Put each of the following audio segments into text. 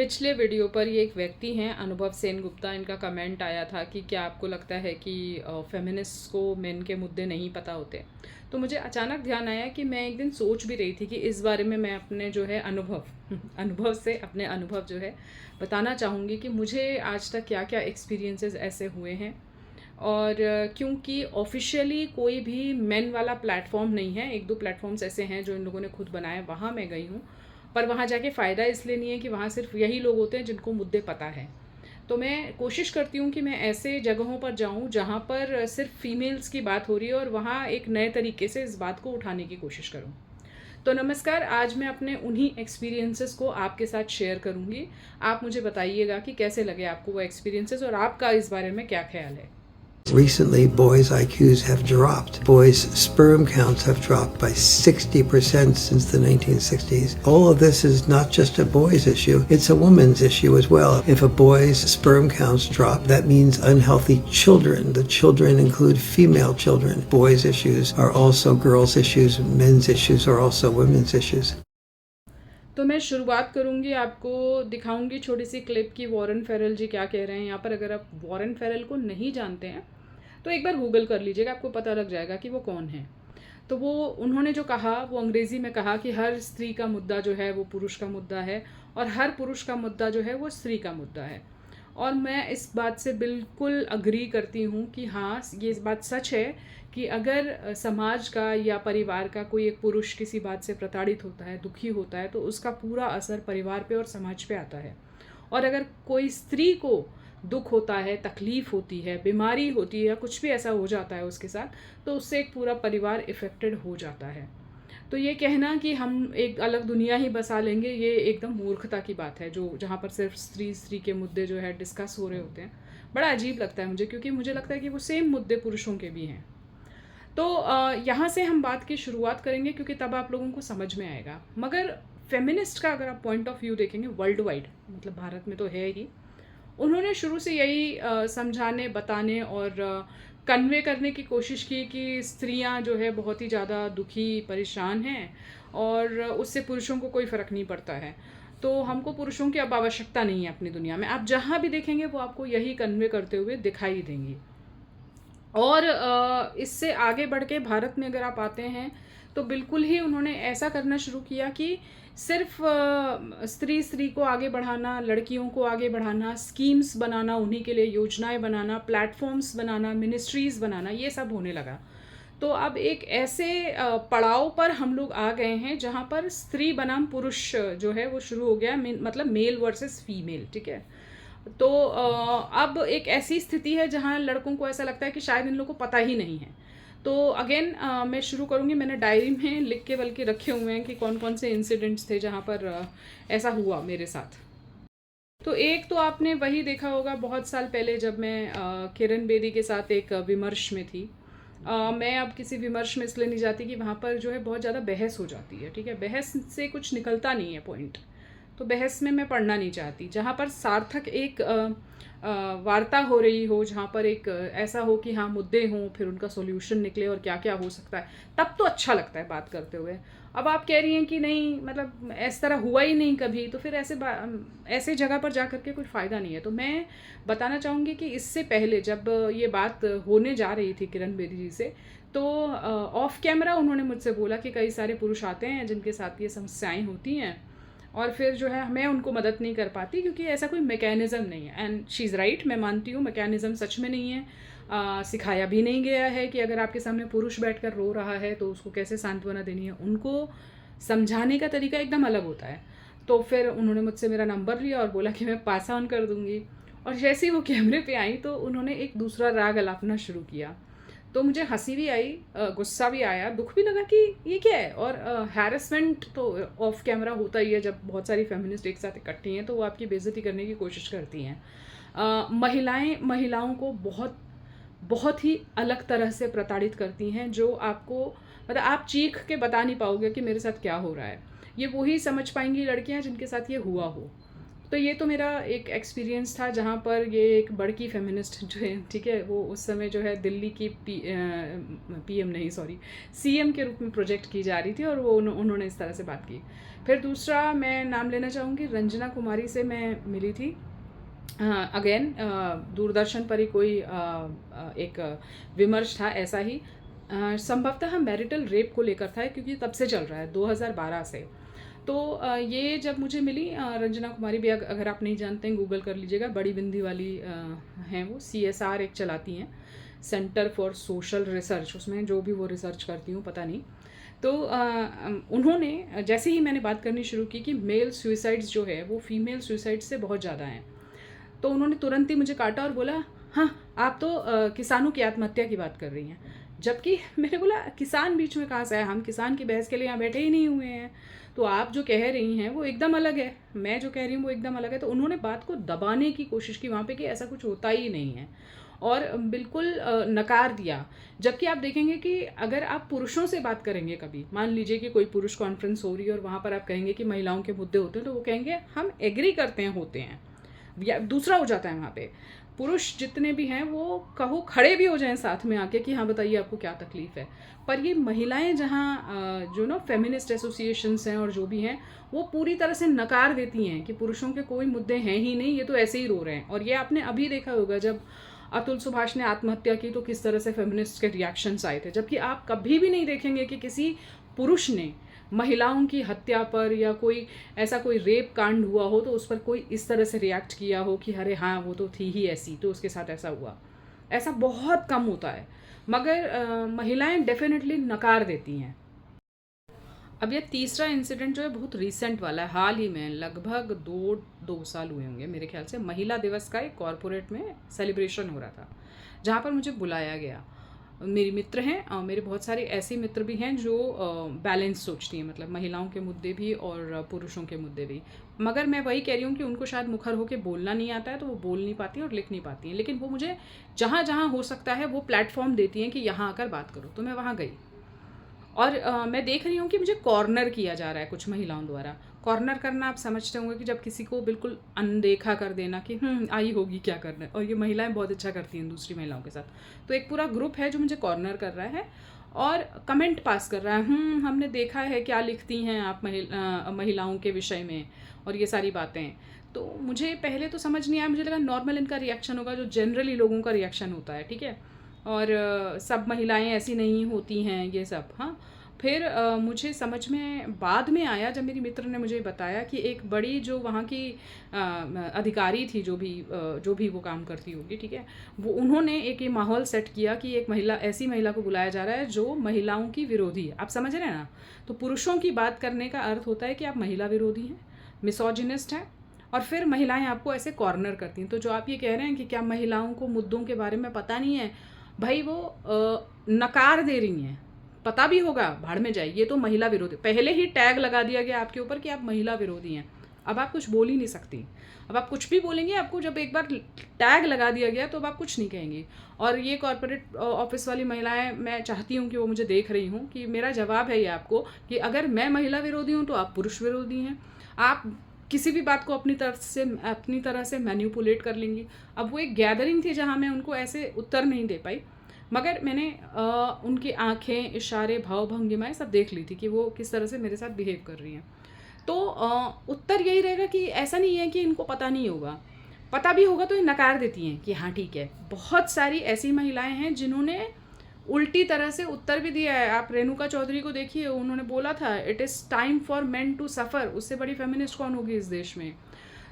पिछले वीडियो पर ये एक व्यक्ति हैं अनुभव सेन गुप्ता, इनका कमेंट आया था कि क्या आपको लगता है कि फेमिनिस्ट को मेन के मुद्दे नहीं पता होते। तो मुझे अचानक ध्यान आया कि मैं एक दिन सोच भी रही थी कि इस बारे में मैं अपने जो है अनुभव अनुभव से अपने अनुभव जो है बताना चाहूँगी कि मुझे आज तक क्या क्या एक्सपीरियंसेस ऐसे हुए हैं। और क्योंकि ऑफिशियली कोई भी मेन वाला प्लेटफॉर्म नहीं है, एक दो प्लेटफॉर्म्स ऐसे हैं जो इन लोगों ने खुद बनाए, वहाँ मैं गई हूँ। पर वहाँ जाके फ़ायदा इसलिए नहीं है कि वहाँ सिर्फ यही लोग होते हैं जिनको मुद्दे पता है। तो मैं कोशिश करती हूँ कि मैं ऐसे जगहों पर जाऊँ जहाँ पर सिर्फ फीमेल्स की बात हो रही है और वहाँ एक नए तरीके से इस बात को उठाने की कोशिश करूँ। तो नमस्कार, आज मैं अपने उन्हीं एक्सपीरियंसेस को आपके साथ शेयर करूँगी। आप मुझे बताइएगा कि कैसे लगे आपको वो एक्सपीरियंसेस और आपका इस बारे में क्या ख्याल है। Recently, boys' IQs have dropped. Boys' sperm counts have dropped by 60% since the 1960s. All of this is not just a boys' issue, it's a woman's issue as well. If a boy's sperm counts drop, that means unhealthy children. The children include female children. Boys' issues are also girls' issues, men's issues are also women's issues. तो मैं शुरुआत करूँगी, आपको दिखाऊँगी छोटी सी clip कि Warren Feral जी क्या कह रहे हैं यहाँ पर। अगर आप वॉरेन फेरल को नहीं जानते हैं तो एक बार गूगल कर लीजिएगा, आपको पता लग जाएगा कि वो कौन है। तो वो उन्होंने जो कहा वो अंग्रेज़ी में कहा कि हर स्त्री का मुद्दा जो है वो पुरुष का मुद्दा है और हर पुरुष का मुद्दा जो है वो स्त्री का मुद्दा है। और मैं इस बात से बिल्कुल अग्री करती हूँ कि हाँ, ये बात सच है कि अगर समाज का या परिवार का कोई एक पुरुष किसी बात से प्रताड़ित होता है, दुखी होता है, तो उसका पूरा असर परिवार पे और समाज पे आता है। और अगर कोई स्त्री को दुख होता है, तकलीफ़ होती है, बीमारी होती है या कुछ भी ऐसा हो जाता है उसके साथ, तो उससे एक पूरा परिवार इफ़ेक्टेड हो जाता है। तो ये कहना कि हम एक अलग दुनिया ही बसा लेंगे, ये एकदम मूर्खता की बात है। जो जहाँ पर सिर्फ स्त्री के मुद्दे जो है डिस्कस हो रहे होते हैं, बड़ा अजीब लगता है मुझे, क्योंकि मुझे लगता है कि वो सेम मुद्दे पुरुषों के भी हैं। तो यहाँ से हम बात की शुरुआत करेंगे क्योंकि तब आप लोगों को समझ में आएगा। मगर फेमिनिस्ट का अगर आप पॉइंट ऑफ व्यू देखेंगे वर्ल्ड वाइड, मतलब भारत में तो है ही, उन्होंने शुरू से यही समझाने, बताने और कन्वे करने की कोशिश की कि स्त्रियां जो है बहुत ही ज़्यादा दुखी, परेशान हैं और उससे पुरुषों को कोई फ़र्क नहीं पड़ता है। तो हमको पुरुषों की अब आवश्यकता नहीं है अपनी दुनिया में। आप जहाँ भी देखेंगे वो आपको यही कन्वे करते हुए दिखाई देंगी। और इससे आगे बढ़ के भारत में अगर आप आते हैं तो बिल्कुल ही उन्होंने ऐसा करना शुरू किया कि सिर्फ स्त्री को आगे बढ़ाना, लड़कियों को आगे बढ़ाना, स्कीम्स बनाना, उन्हीं के लिए योजनाएं बनाना, प्लेटफॉर्म्स बनाना, मिनिस्ट्रीज़ बनाना, ये सब होने लगा। तो अब एक ऐसे पड़ाव पर हम लोग आ गए हैं जहाँ पर स्त्री बनाम पुरुष जो है वो शुरू हो गया, मतलब मेल वर्सेस फीमेल, ठीक है। तो अब एक ऐसी स्थिति है जहाँ लड़कों को ऐसा लगता है कि शायद इन लोगों को पता ही नहीं है। तो अगेन मैं शुरू करूँगी, मैंने डायरी में लिख के बल्कि रखे हुए हैं कि कौन कौन से इंसिडेंट्स थे जहाँ पर ऐसा हुआ मेरे साथ। तो एक तो आपने वही देखा होगा बहुत साल पहले जब मैं किरण बेदी के साथ एक विमर्श में थी। मैं अब किसी विमर्श में इसलिए नहीं जाती कि वहाँ पर जो है बहुत ज़्यादा बहस हो जाती है, ठीक है। बहस से कुछ निकलता नहीं है पॉइंट, तो बहस में मैं पढ़ना नहीं चाहती। जहाँ पर सार्थक एक वार्ता हो रही हो, जहाँ पर एक ऐसा हो कि हाँ मुद्दे हों, फिर उनका सॉल्यूशन निकले और क्या क्या हो सकता है, तब तो अच्छा लगता है बात करते हुए। अब आप कह रही हैं कि नहीं, मतलब इस तरह हुआ ही नहीं कभी, तो फिर ऐसे जगह पर जा कर के कोई फ़ायदा नहीं है। तो मैं बताना चाहूँगी कि इससे पहले जब ये बात होने जा रही थी किरण बेदी जी से, तो ऑफ कैमरा उन्होंने मुझसे बोला कि कई सारे पुरुष आते हैं जिनके साथ ये समस्याएं होती हैं और फिर जो है मैं उनको मदद नहीं कर पाती क्योंकि ऐसा कोई मैकेनिज़्म नहीं है। एंड शी इज़ राइट, मैं मानती हूँ मैकेनिज़्म सच में नहीं है। सिखाया भी नहीं गया है कि अगर आपके सामने पुरुष बैठकर रो रहा है तो उसको कैसे सांत्वना देनी है। उनको समझाने का तरीका एकदम अलग होता है। तो फिर उन्होंने मुझसे मेरा नंबर लिया और बोला कि मैं पास ऑन कर दूँगी। और जैसे ही वो कैमरे पे आई तो उन्होंने एक दूसरा राग अलापना शुरू किया। तो मुझे हंसी भी आई, गुस्सा भी आया, दुख भी लगा कि ये क्या है। और हैरेसमेंट तो ऑफ कैमरा होता ही है, जब बहुत सारी फेमिनिस्ट एक साथ इकट्ठी हैं तो वो आपकी बेइज्जती करने की कोशिश करती हैं। महिलाओं को बहुत बहुत ही अलग तरह से प्रताड़ित करती हैं, जो आपको मतलब आप चीख के बता नहीं पाओगे कि मेरे साथ क्या हो रहा है। ये वही समझ पाएंगी लड़कियां जिनके साथ ये हुआ हो। तो ये तो मेरा एक एक्सपीरियंस था जहाँ पर ये एक बड़की फेमिनिस्ट जो है, ठीक है, वो उस समय जो है दिल्ली की पीएम नहीं, सॉरी, सीएम के रूप में प्रोजेक्ट की जा रही थी, और वो उन्होंने इस तरह से बात की। फिर दूसरा मैं नाम लेना चाहूँगी, रंजना कुमारी से मैं मिली थी। अगेन दूरदर्शन पर ही कोई एक विमर्श था ऐसा ही, संभवतः मैरिटल रेप को लेकर था, क्योंकि तब से चल रहा है 2012 से। तो ये जब मुझे मिली रंजना कुमारी भी, अगर आप नहीं जानते हैं गूगल कर लीजिएगा, बड़ी बिंदी वाली हैं वो, CSR एक चलाती हैं, सेंटर फॉर सोशल रिसर्च, उसमें जो भी वो रिसर्च करती हूँ पता नहीं। तो उन्होंने जैसे ही मैंने बात करनी शुरू की कि मेल सुइसाइड्स जो है वो फीमेल सुइसाइड से बहुत ज़्यादा हैं, तो उन्होंने तुरंत ही मुझे काटा और बोला, हाँ आप तो किसानों की आत्महत्या की बात कर रही हैं। जबकि मैंने बोला किसान बीच में कहाँ से आया, हम किसान की बहस के लिए यहाँ बैठे ही नहीं हुए हैं, तो आप जो कह रही हैं वो एकदम अलग है, मैं जो कह रही हूँ वो एकदम अलग है। तो उन्होंने बात को दबाने की कोशिश की वहाँ पे कि ऐसा कुछ होता ही नहीं है, और बिल्कुल नकार दिया। जबकि आप देखेंगे कि अगर आप पुरुषों से बात करेंगे, कभी मान लीजिए कि कोई पुरुष कॉन्फ्रेंस हो रही है और वहाँ पर आप कहेंगे कि महिलाओं के मुद्दे होते हैं, तो वो कहेंगे हम एग्री करते हैं, होते हैं, या दूसरा हो जाता है वहाँ पे, पुरुष जितने भी हैं वो कहो खड़े भी हो जाएं साथ में आके कि हाँ बताइए आपको क्या तकलीफ़ है। पर ये महिलाएं जहाँ जो ना फेमिनिस्ट एसोसिएशंस हैं और जो भी हैं, वो पूरी तरह से नकार देती हैं कि पुरुषों के कोई मुद्दे हैं ही नहीं, ये तो ऐसे ही रो रहे हैं। और ये आपने अभी देखा होगा जब अतुल सुभाष ने आत्महत्या की तो किस तरह से फेमिनिस्ट के रिएक्शंस आए थे, जबकि आप कभी भी नहीं देखेंगे कि किसी पुरुष ने महिलाओं की हत्या पर या कोई ऐसा कोई रेप कांड हुआ हो तो उस पर कोई इस तरह से रिएक्ट किया हो कि अरे हाँ वो तो थी ही ऐसी, तो उसके साथ ऐसा हुआ। ऐसा बहुत कम होता है, मगर महिलाएं डेफिनेटली नकार देती हैं। अब ये तीसरा इंसिडेंट जो है बहुत रीसेंट वाला है, हाल ही में, लगभग दो साल हुए होंगे मेरे ख्याल से। महिला दिवस का एक कॉरपोरेट में सेलिब्रेशन हो रहा था जहाँ पर मुझे बुलाया गया। मेरी मित्र हैं और मेरे बहुत सारे ऐसे मित्र भी हैं जो बैलेंस सोचती हैं, मतलब महिलाओं के मुद्दे भी और पुरुषों के मुद्दे भी। मगर मैं वही कह रही हूँ कि उनको शायद मुखर होकर बोलना नहीं आता है, तो वो बोल नहीं पाती हैं और लिख नहीं पाती हैं, लेकिन वो मुझे जहाँ जहाँ हो सकता है वो प्लेटफॉर्म देती हैं कि यहाँ आकर बात करो। तो मैं वहाँ गई और मैं देख रही हूँ कि मुझे कॉर्नर किया जा रहा है कुछ महिलाओं द्वारा। कॉर्नर करना आप समझते होंगे कि जब किसी को बिल्कुल अनदेखा कर देना कि आई होगी क्या करना है, और ये महिलाएं बहुत अच्छा करती हैं दूसरी महिलाओं के साथ। तो एक पूरा ग्रुप है जो मुझे कॉर्नर कर रहा है और कमेंट पास कर रहा है, हमने देखा है क्या लिखती हैं आप महिलाओं के विषय में और ये सारी बातें। तो मुझे पहले तो समझ नहीं आया, मुझे लगा नॉर्मल इनका रिएक्शन होगा जो जनरली लोगों का रिएक्शन होता है, ठीक है, और सब महिलाएं ऐसी नहीं होती हैं, ये सब। हाँ, फिर मुझे समझ में बाद में आया जब मेरी मित्र ने मुझे बताया कि एक बड़ी जो वहाँ की अधिकारी थी, जो भी वो काम करती होगी, ठीक है, वो उन्होंने एक ये माहौल सेट किया कि एक महिला, ऐसी महिला को बुलाया जा रहा है जो महिलाओं की विरोधी है। आप समझ रहे हैं ना? तो पुरुषों की बात करने का अर्थ होता है कि आप महिला विरोधी हैं, मिसोजिनिस्ट हैं, और फिर महिलाएं आपको ऐसे कॉर्नर करती हैं। तो जो आप ये कह रहे हैं कि क्या महिलाओं को मुद्दों के बारे में पता नहीं है, भाई वो नकार दे रही हैं। पता भी होगा, भाड़ में जाए, ये तो महिला विरोधी, पहले ही टैग लगा दिया गया आपके ऊपर कि आप महिला विरोधी हैं। अब आप कुछ बोल ही नहीं सकती। अब आप कुछ भी बोलेंगे, आपको जब एक बार टैग लगा दिया गया तो अब आप कुछ नहीं कहेंगी। और ये कॉर्पोरेट ऑफिस वाली महिलाएं, मैं चाहती हूँ कि वो मुझे देख रही हूँ कि मेरा जवाब है ये आपको कि अगर मैं महिला विरोधी हूँ तो आप पुरुष विरोधी हैं। आप किसी भी बात को अपनी तरह से मैनिपुलेट कर लेंगी। अब वो एक गैदरिंग थी जहाँ मैं उनको ऐसे उत्तर नहीं दे पाई, मगर मैंने उनकी आंखें, इशारे, भाव भंगिमाएं सब देख ली थी कि वो किस तरह से मेरे साथ बिहेव कर रही हैं। तो उत्तर यही रहेगा कि ऐसा नहीं है कि इनको पता नहीं होगा, पता भी होगा तो ये नकार देती हैं कि हाँ ठीक है। बहुत सारी ऐसी महिलाएं हैं जिन्होंने उल्टी तरह से उत्तर भी दिया है। आप रेणुका चौधरी को देखिए, उन्होंने बोला था it is time for men to suffer. उससे बड़ी फेमिनिस्ट कौन होगी इस देश में?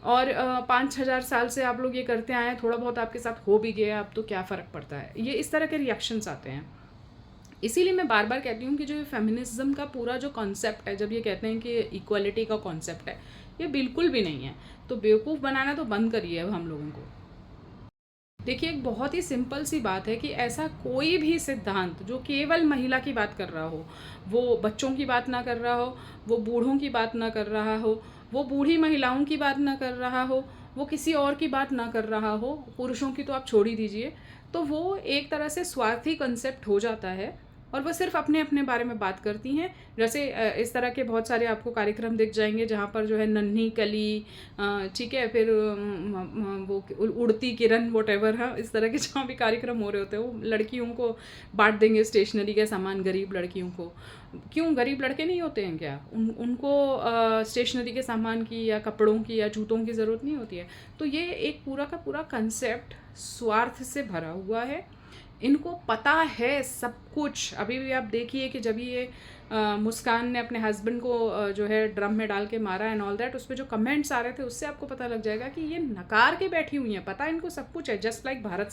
और 5,000 साल से आप लोग ये करते आए हैं, थोड़ा बहुत आपके साथ हो भी गया, अब तो क्या फ़र्क पड़ता है। ये इस तरह के रिएक्शंस आते हैं। इसीलिए मैं बार बार कहती हूँ कि जो फेमिनिज्म का पूरा जो कॉन्सेप्ट है, जब ये कहते हैं कि इक्वालिटी का कॉन्सेप्ट है, ये बिल्कुल भी नहीं है। तो बेवकूफ़ बनाना तो बंद करिए अब हम लोगों को। देखिए, एक बहुत ही सिंपल सी बात है कि ऐसा कोई भी सिद्धांत जो केवल महिला की बात कर रहा हो, वो बच्चों की बात ना कर रहा हो, वो बूढ़ों की बात ना कर रहा हो, वो बूढ़ी महिलाओं की बात ना कर रहा हो, वो किसी और की बात ना कर रहा हो, पुरुषों की तो आप छोड़ ही दीजिए, तो वो एक तरह से स्वार्थी कंसेप्ट हो जाता है। और वो सिर्फ अपने अपने बारे में बात करती हैं। जैसे इस तरह के बहुत सारे आपको कार्यक्रम दिख जाएंगे जहाँ पर जो है नन्ही कली, ठीक है, फिर वो उड़ती किरण, वॉटेवर, हाँ, इस तरह के जहाँ भी कार्यक्रम हो रहे होते हैं वो लड़कियों को बांट देंगे स्टेशनरी के सामान गरीब लड़कियों को। क्यों, गरीब लड़के नहीं होते हैं क्या? उनको स्टेशनरी के सामान की या कपड़ों की या जूतों की ज़रूरत नहीं होती है? तो ये एक पूरा का पूरा कंसेप्ट स्वार्थ से भरा हुआ है। इनको पता है सब कुछ। अभी भी आप देखिए कि जब ये मुस्कान ने अपने हस्बैंड को जो है ड्रम में डाल के मारा एंड ऑल दैट, उस पर जो कमेंट्स आ रहे थे उससे आपको पता लग जाएगा कि ये नकार के बैठी हुई हैं। पता है इनको सब कुछ है, जस्ट लाइक भारत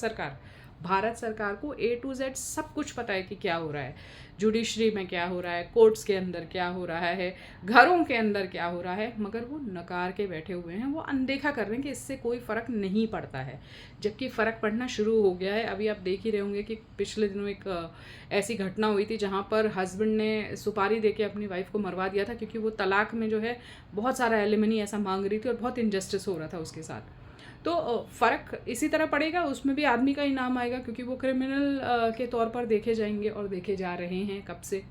सरकार को A to Z सब कुछ पता है कि क्या हो रहा है, जुडिशरी में क्या हो रहा है, कोर्ट्स के अंदर क्या हो रहा है, घरों के अंदर क्या हो रहा है, मगर वो नकार के बैठे हुए हैं। वो अनदेखा कर रहे हैं कि इससे कोई फ़र्क नहीं पड़ता है, जबकि फ़र्क पड़ना शुरू हो गया है। अभी आप देख ही रहे होंगे कि पिछले दिनों एक ऐसी घटना हुई थी जहाँ पर हस्बैंड ने सुपारी दे के अपनी वाइफ को मरवा दिया था, क्योंकि वो तलाक में जो है बहुत सारा एलिमनी ऐसा मांग रही थी और बहुत इनजस्टिस हो रहा था उसके साथ। तो फ़र्क इसी तरह पड़ेगा, उसमें भी आदमी का ही नाम आएगा, क्योंकि वो क्रिमिनल के तौर पर देखे जाएंगे और देखे जा रहे हैं कब से।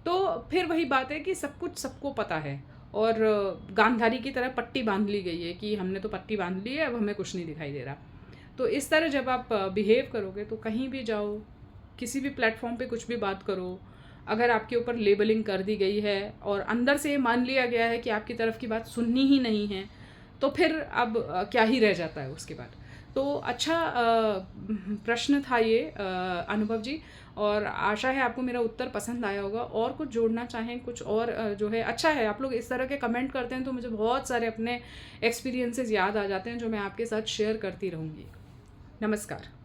तो फिर वही बात है कि सब कुछ सबको पता है और गांधारी की तरह पट्टी बांध ली गई है कि हमने तो पट्टी बांध ली है, अब हमें कुछ नहीं दिखाई दे रहा। तो इस तरह जब आप बिहेव करोगे तो कहीं भी जाओ, किसी भी प्लेटफॉर्म पे कुछ भी बात करो, अगर आपके ऊपर लेबलिंग कर दी गई है और अंदर से ये मान लिया गया है कि आपकी तरफ की बात सुननी ही नहीं है, तो फिर अब क्या ही रह जाता है उसके बाद। तो अच्छा प्रश्न था ये अनुभव जी, और आशा है आपको मेरा उत्तर पसंद आया होगा। और कुछ जोड़ना चाहें, कुछ और जो है अच्छा है, आप लोग इस तरह के कमेंट करते हैं तो मुझे बहुत सारे अपने एक्सपीरियंसेस याद आ जाते हैं जो मैं आपके साथ शेयर करती रहूँगी। नमस्कार।